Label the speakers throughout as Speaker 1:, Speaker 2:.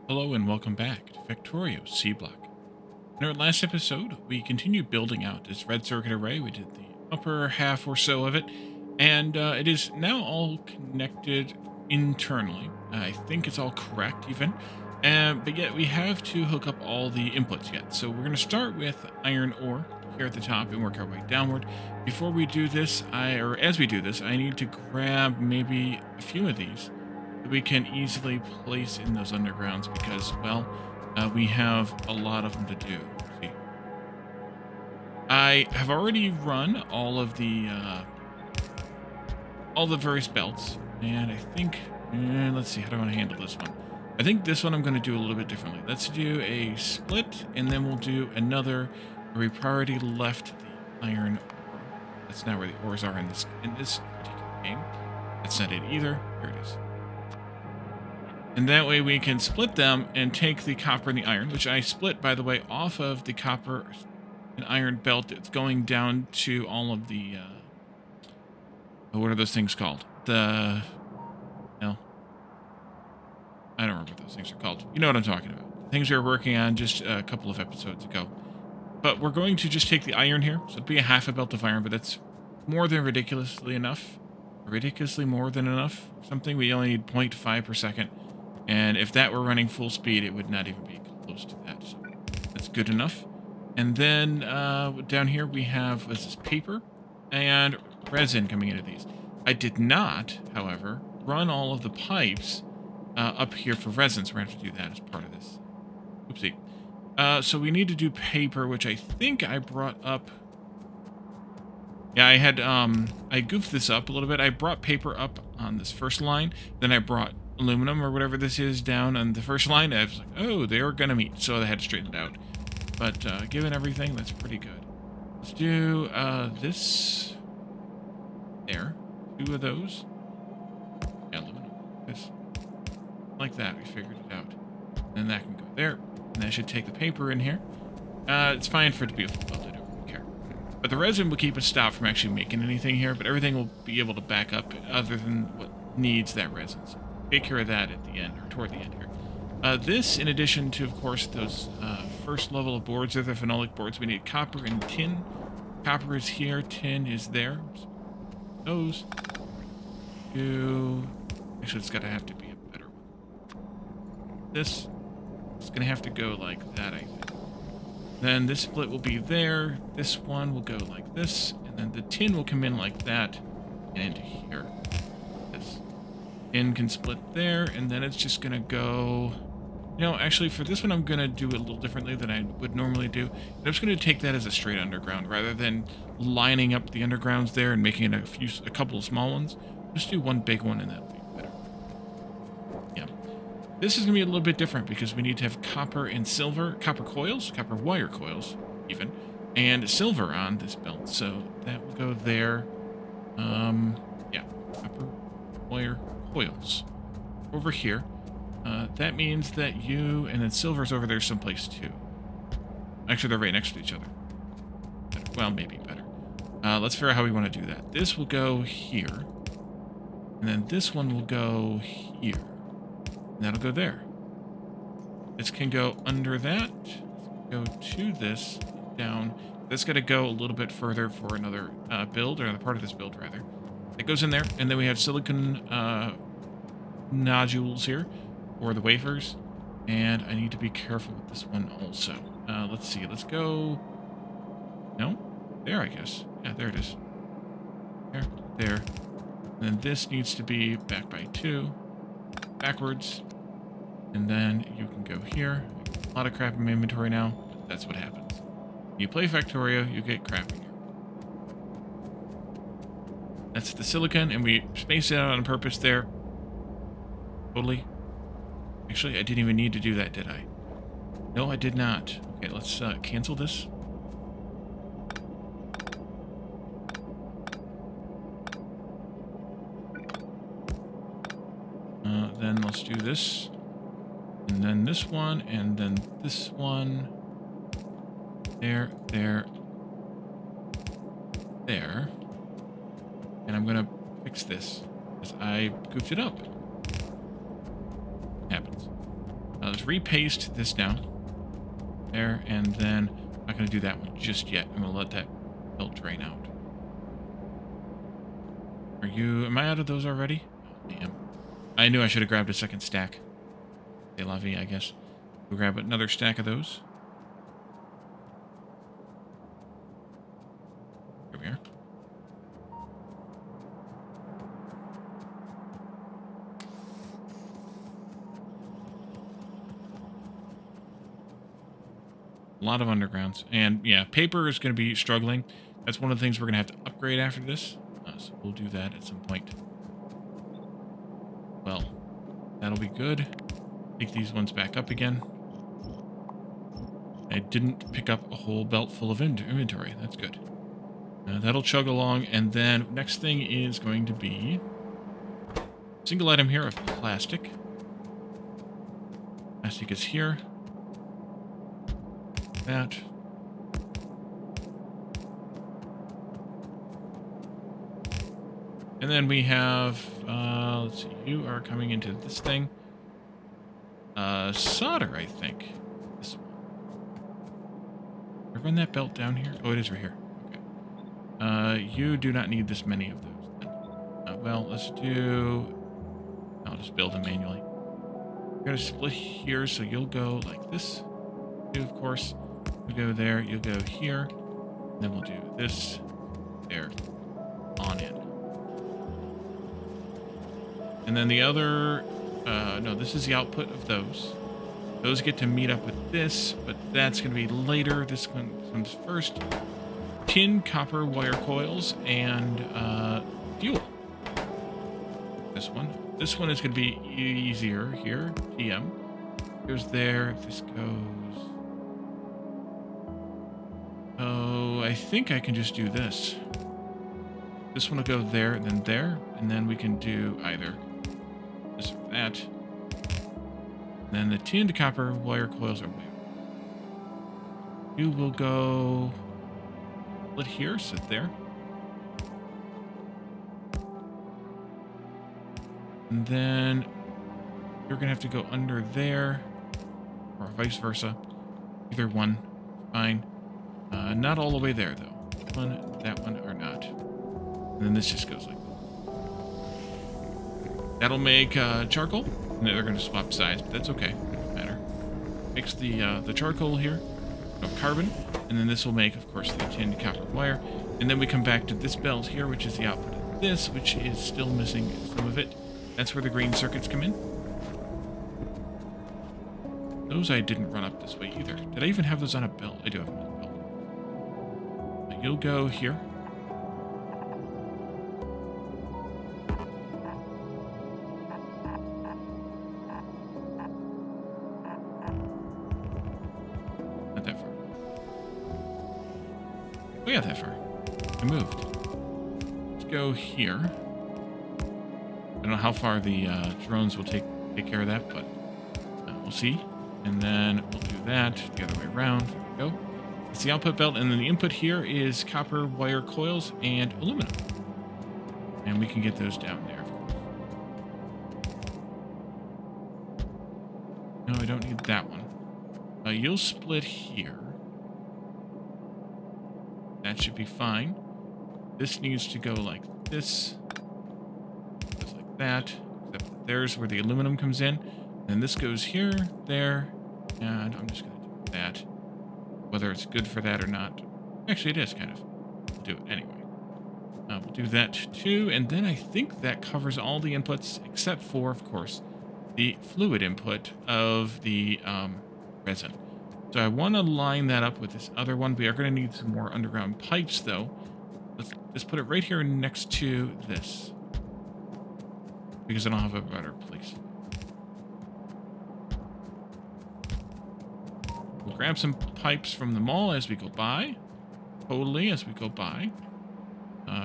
Speaker 1: Hello and welcome back to Factorio C Block. In our last episode, we continued building out this red circuit array. We did the upper half or so of it, and it is now all connected internally. I think it's all correct even, but yet we have to hook up all the inputs yet. So we're going to start with iron ore here at the top and work our way downward. Before we do this, as we do this, I need to grab maybe a few of these that we can easily place in those undergrounds because, well, we have a lot of them to do. See, I have already run all the various belts, and I think, let's see, how do I want to handle this one? I think this one I'm going to do a little bit differently. Let's do a split, and then we'll do another where we priority left the iron ore. That's not where the ores are in this particular game. That's not it either. Here it is. And that way we can split them and take the copper and the iron, which I split, by the way, off of the copper and iron belt. It's going down to all of the, what are those things called? I don't remember what those things are called. You know what I'm talking about. Things we were working on just a couple of episodes ago. But we're going to just take the iron here. So it'd be a half a belt of iron, but that's more than ridiculously enough. Ridiculously more than enough. Something we only need 0.5 per second. And if that were running full speed, it would not even be close to that. So that's good enough. And then down here we have this paper and resin coming into these. I did not, however, run all of the pipes up here for resin, so we're going to have to do that as part of this. Oopsie. So we need to do paper, which I think I brought up. Yeah, I goofed this up a little bit. I brought paper up on this first line, then I brought aluminum or whatever this is down on the first line. I was like, oh, they are gonna meet, so I had to straighten it out. But given everything, that's pretty good. Let's do this there, 2 of those. Yeah, aluminum, this, like that. We figured it out. And then that can go there, and that should take the paper in here. It's fine for it to be a full belt. I don't really care. But the resin will keep us stopped from actually making anything here. But everything will be able to back up, other than what needs that resin. So take care of that at the end, or toward the end here. This, in addition to, of course, those first level of boards, are the phenolic boards. We need copper and tin. Copper is here, tin is there. Those two. Actually, it's have to be a better one. This is going to have to go like that, I think. Then this split will be there. This one will go like this, and then the tin will come in like that and into here. Tin can split there, and then it's just going to go... You know, actually, for this one, I'm going to do it a little differently than I would normally do. I'm just going to take that as a straight underground, rather than lining up the undergrounds there and making it a couple of small ones. Just do one big one, and that'll be better. Yeah. This is going to be a little bit different, because we need to have copper and silver, copper coils, copper wire coils, even, and silver on this belt. So that will go there. Yeah, copper wire coils over here. That means that you and then silver's over there someplace too. Actually, they're right next to each other. Well, maybe better. Let's figure out how we want to do that. This will go here, and then this one will go here, and that'll go there. This can go under that. Go to this down. That's got to go a little bit further for another build, or another part of this build rather. It goes in there, and then we have silicon nodules here, or the wafers, and I need to be careful with this one also. Let's see, let's go... No? There, I guess. Yeah, there it is. There. And then this needs to be back by 2, backwards, and then you can go here. A lot of crap in my inventory now, but that's what happens. You play Factorio, you get crap in here. That's the silicon, and we spaced it out on purpose there. Totally. Actually, I didn't even need to do that, did I? No, I did not. Okay, let's cancel this. Then let's do this. And then this one, and then this one. There. And I'm gonna fix this, because I goofed it up. Happens. Let's repaste this down. There, and then I'm not going to do that one just yet. I'm going to let that belt drain out. Am I out of those already? Oh, damn. I knew I should have grabbed a second stack. C'est la vie, I guess. We'll grab another stack of those. Here we are. A lot of undergrounds. And yeah, paper is going to be struggling. That's one of the things we're going to have to upgrade after this. So we'll do that at some point. Well, that'll be good. Take these ones back up again. I didn't pick up a whole belt full of inventory. That's good. That'll chug along. And then next thing is going to be single item here of plastic. Plastic is here. That. And then we have, let's see, you are coming into this thing. Solder, I think. This one. Run that belt down here? Oh, it is right here. Okay. You do not need this many of those then. Well, let's do... I'll just build them manually. We're going to split here, so you'll go like this. You, of course. We'll go there, you'll go here. And then we'll do this. There. On in. And then the other, no, this is the output of those. Those get to meet up with this, but that's going to be later. This one comes first. Tin, copper, wire coils, and fuel. This one. This one is going to be easier here. TM. Goes there. This goes... Oh, I think I can just do this. This one will go there, and then we can do either this or that. And then the tin to copper wire coils are way. You will go split here, sit there. And then you're gonna have to go under there, or vice versa. Either one, fine. Not all the way there though. That one, or not. And then this just goes like that. That'll make charcoal. And they're going to swap sides, but that's okay. Doesn't matter. Makes the charcoal here, carbon, and then this will make, of course, the tin copper wire. And then we come back to this belt here, which is the output of this, which is still missing some of it. That's where the green circuits come in. Those I didn't run up this way either. Did I even have those on a belt? I do have them on a belt. You'll go here. Not that far. Oh yeah, that far. I moved. Let's go here. I don't know how far the drones will take care of that, but we'll see. And then we'll do that the other way around. There we go. It's the output belt, and then the input here is copper wire coils and aluminum. And we can get those down there, of course. No, I don't need that one. You'll split here. That should be fine. This needs to go like this. Goes like that. Except there's where the aluminum comes in. And this goes here, there, and I'm just going to do that. Whether it's good for that or not. Actually, it is, kind of. We'll do it anyway. We'll do that, too. And then I think that covers all the inputs, except for, of course, the fluid input of the resin. So I want to line that up with this other one. We are going to need some more underground pipes, though. Let's just put it right here next to this. Because I don't have a better place. We'll grab some pipes from the mall as we go by. Totally, as we go by.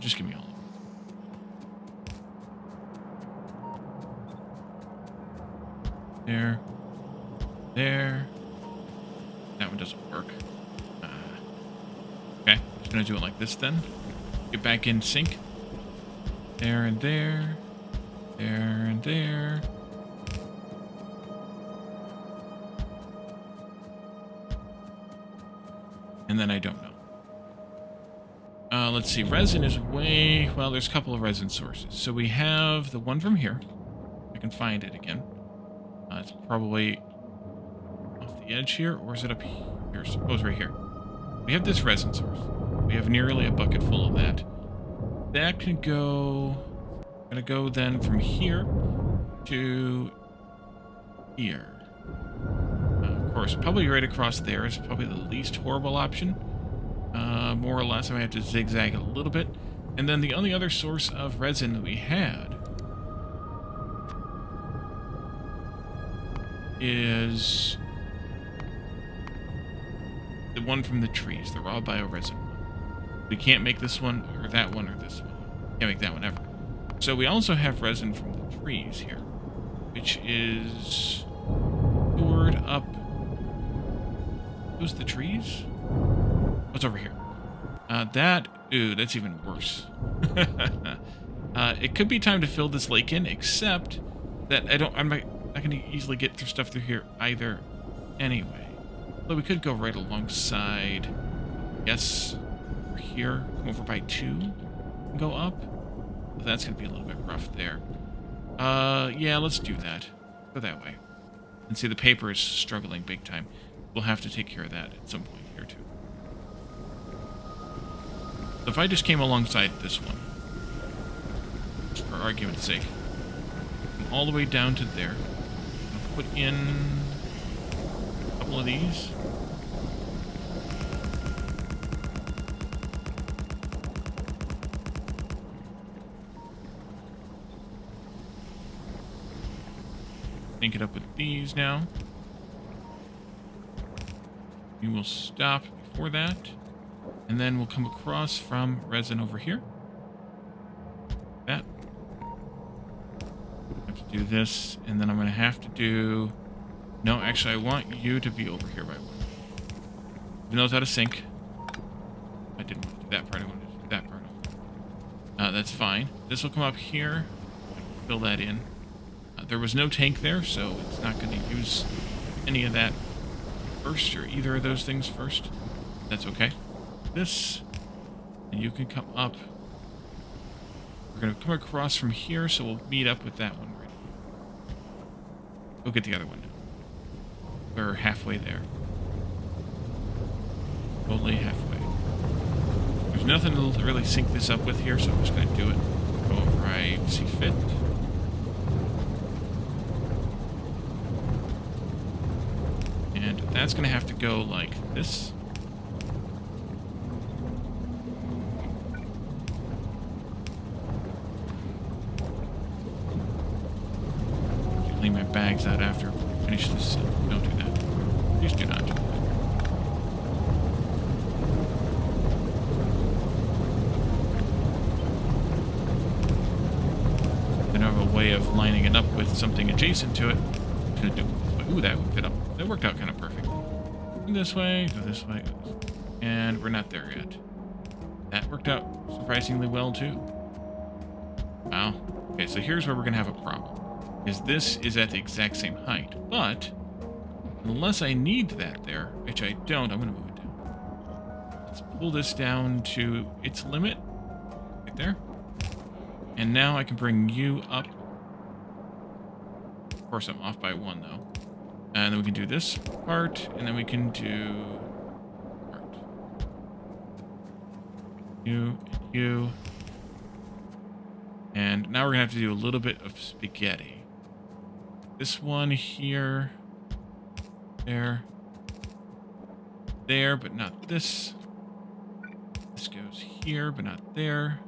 Speaker 1: Just give me all of them. There. There. That one doesn't work. Okay, just gonna do it like this then. Get back in sync. There and there. There and there. And then I don't know. Let's see. Resin is way... Well, there's a couple of resin sources. So we have the one from here. I can find it again. It's probably off the edge here, or is it up here? Oh, it's right here. We have this resin source. We have nearly a bucket full of that. That can go... I'm going to go then from here to here. Of course, probably right across there is probably the least horrible option. More or less, I might have to zigzag a little bit. And then the only other source of resin that we had is the one from the trees, the raw bioresin one. We can't make this one, or that one, or this one. Can't make that one ever. So we also have resin from the trees here, which is stored up. Those the trees? What's over here? Ooh, that's even worse. It could be time to fill this lake in, except that I'm not going to easily get through stuff through here either anyway. But we could go right alongside, yes, over here, come over by 2, and go up. Well, that's going to be a little bit rough there. Yeah, let's do that. Go that way. And see, the paper is struggling big time. We'll have to take care of that at some point here, too. So if I just came alongside this one, just for argument's sake, come all the way down to there, I'll put in a couple of these. Link it up with these now. We will stop before that. And then we'll come across from resin over here. That. I have to do this, and then I'm going to have to do... No, actually, I want you to be over here by 1. Even though it's out of sync. I didn't want to do that part. I wanted to do that part. That's fine. This will come up here. Fill that in. There was no tank there, so it's not going to use any of that first, or either of those things first. That's okay. This, and you can come up. We're going to come across from here, so we'll meet up with that one right here. Go get the other one. We're halfway there. Totally halfway. There's nothing to really sync this up with here, so I'm just going to do it. Go over I see fit. And that's going to have to go like this. Clean my bags out after I finish this. Don't do that. Please do not do that. I have a way of lining it up with something adjacent to it. To do. Ooh, that would fit up. That worked out kind of perfect. Go this way, go this way, go this way. And we're not there yet. That worked out surprisingly well, too. Wow. Okay, so here's where we're going to have a problem. Because this is at the exact same height. But, unless I need that there, which I don't, I'm going to move it down. Let's pull this down to its limit. Right there. And now I can bring you up. Of course, I'm off by 1, though. And then we can do this part, and then we can do part. You, and you. And now we're going to have to do a little bit of spaghetti. This one here. There. There, but not this. This goes here, but not there.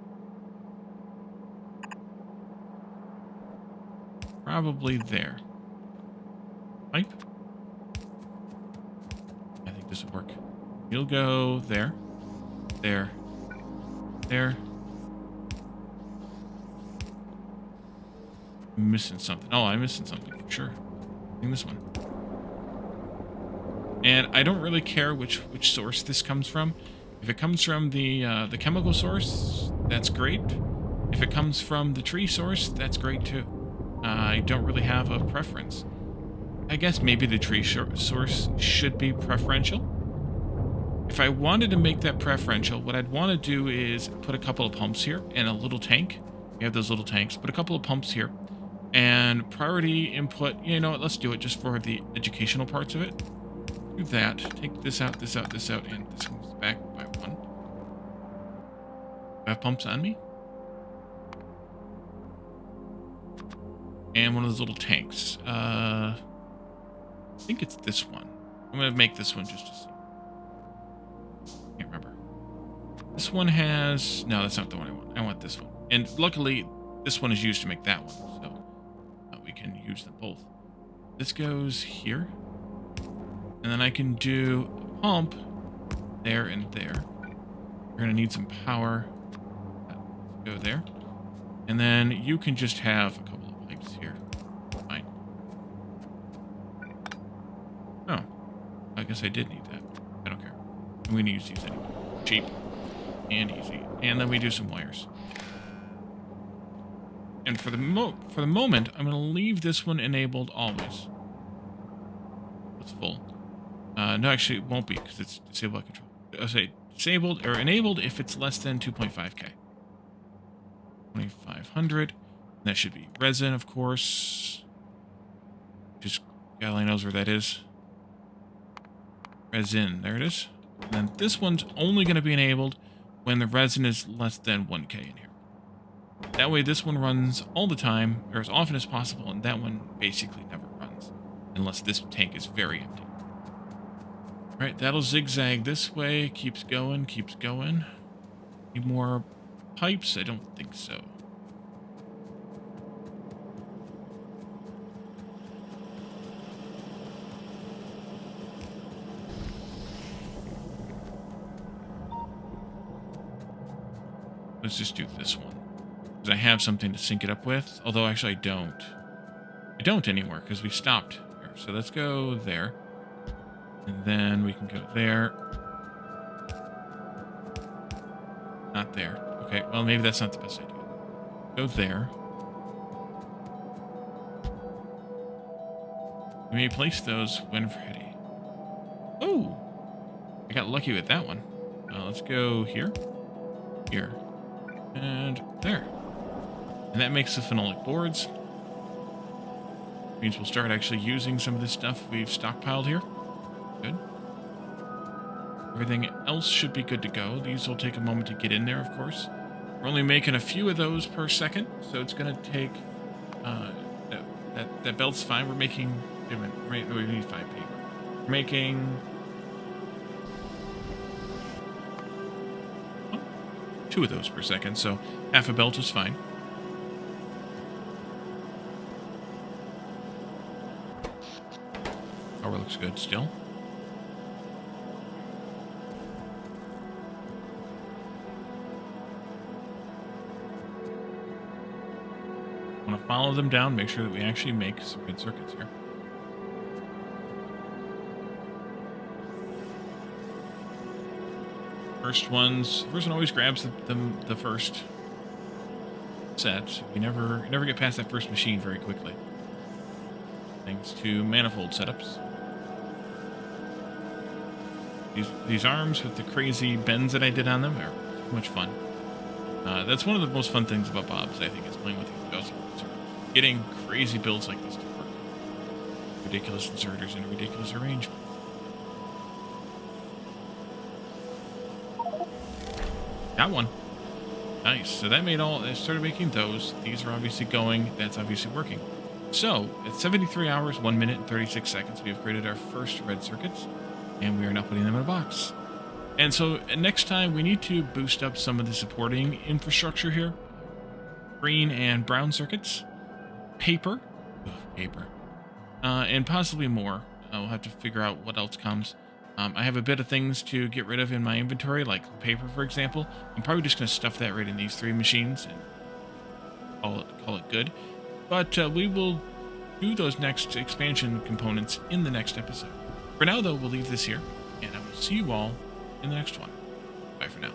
Speaker 1: Probably there. Pipe. I think this will work. You'll go there. There. There. I'm missing something. Oh, I'm missing something for sure. I think this one. And I don't really care which source this comes from. If it comes from the chemical source, that's great. If it comes from the tree source, that's great too. I don't really have a preference. I guess maybe the tree source should be preferential. If I wanted to make that preferential, what I'd want to do is put a couple of pumps here and a little tank. We have those little tanks. Put a couple of pumps here. And priority input, you know what, let's do it just for the educational parts of it. Do that. Take this out, this out, this out, and this comes back by 1. Do I have pumps on me? And one of those little tanks. I think it's this one. I'm going to make this one just to see. Can't remember. This one has... No, that's not the one I want. I want this one. And luckily, this one is used to make that one. So we can use them both. This goes here. And then I can do a pump there and there. We're going to need some power. Let's go there. And then you can just have a couple of pipes here. Fine. Oh. I guess I did need that. I don't care. I'm going to use these anyway. Cheap and easy. And then we do some wires. And for the moment, I'm going to leave this one enabled always. It's full. No, actually, it won't be because it's disabled control. I'll say disabled or enabled if it's less than 2.5K. 2,500. That should be resin, of course. Just Gally knows where that is. Resin, there it is. And then this one's only going to be enabled when the resin is less than 1K in here. That way this one runs all the time, or as often as possible, and that one basically never runs. Unless this tank is very empty. Alright, that'll zigzag this way, keeps going, keeps going. Need more pipes? I don't think so. Let's just do this one. Because I have something to sync it up with. Although, actually, I don't. I don't anymore, because we stopped here. So let's go there. And then we can go there. Not there. Okay, well, maybe that's not the best idea. Go there. We may place those when ready. Oh! I got lucky with that one. Let's go here. Here. And there. And that makes the phenolic boards. Means we'll start actually using some of this stuff we've stockpiled here. Good. Everything else should be good to go. These will take a moment to get in there, of course. We're only making a few of those per second, so it's going to take... that belt's fine. We're making... Wait a minute. We need 5 paper. We're making... 2 of those per second, so half a belt is fine. Power looks good still. I want to follow them down, make sure that we actually make some good circuits here. First one always grabs the first set. We never get past that first machine very quickly. Thanks to manifold setups. These arms with the crazy bends that I did on them are so much fun. That's one of the most fun things about Bob's, I think, is playing with these. Getting crazy builds like this to work. Ridiculous inserters in a ridiculous arrangement. Got one. Nice. So that made I started making those. These are obviously going. That's obviously working. So, at 73 hours, 1 minute, and 36 seconds, we have created our first red circuits, and we are now putting them in a box. And so, next time, we need to boost up some of the supporting infrastructure here. Green and brown circuits. Paper. And possibly more. We'll have to figure out what else comes. I have a bit of things to get rid of in my inventory, like paper, for example. I'm probably just going to stuff that right in these 3 machines and call it good. But we will do those next expansion components in the next episode. For now, though, we'll leave this here, and I will see you all in the next one. Bye for now.